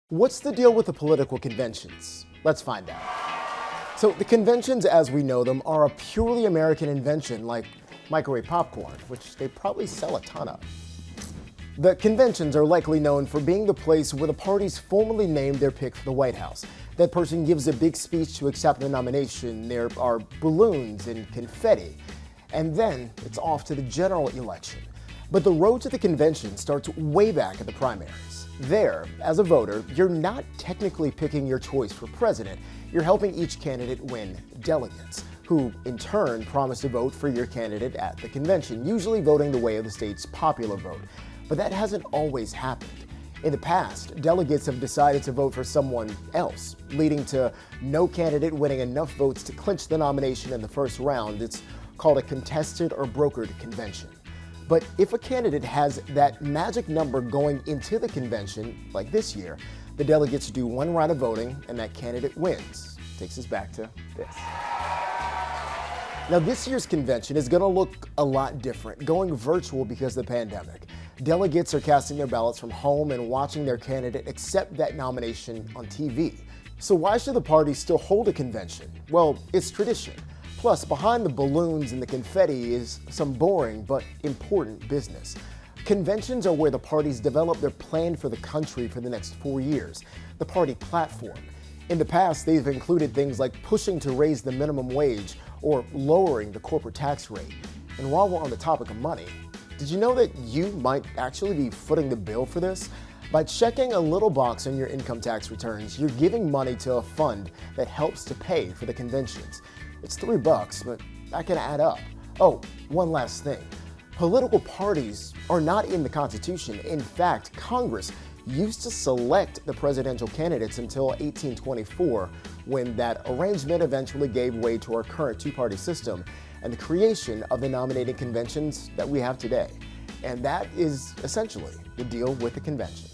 What's the deal with the political conventions? Let's find out. So the conventions as we know them are a purely American invention like microwave popcorn, which they probably sell a ton of. The conventions are likely known for being the place where the parties formally name their pick for the White House. That person gives a big speech to accept the nomination. There are balloons and confetti. And then it's off to the general election. But the road to the convention starts way back at the primaries. There, as a voter, you're not technically picking your choice for president. You're helping each candidate win delegates, who in turn promise to vote for your candidate at the convention, usually voting the way of the state's popular vote. But that hasn't always happened. In the past, delegates have decided to vote for someone else, leading to no candidate winning enough votes to clinch the nomination in the first round. It's called a contested or brokered convention. But if a candidate has that magic number going into the convention, like this year, the delegates do one round of voting and that candidate wins. Takes us back to this. Now, this year's convention is going to look a lot different, going virtual because of the pandemic. Delegates are casting their ballots from home and watching their candidate accept that nomination on TV. So why should the party still hold a convention? Well, it's tradition. Plus, behind the balloons and the confetti is some boring but important business. Conventions are where the parties develop their plan for the country for the next 4 years, the party platform. In the past, they've included things like pushing to raise the minimum wage or lowering the corporate tax rate. And while we're on the topic of money, did you know that you might actually be footing the bill for this? By checking a little box on your income tax returns, you're giving money to a fund that helps to pay for the conventions. It's $3, but that can add up. Oh, one last thing. Political parties are not in the Constitution. In fact, Congress used to select the presidential candidates until 1824, when that arrangement eventually gave way to our current two-party system and the creation of the nominating conventions that we have today. And that is essentially the deal with the convention.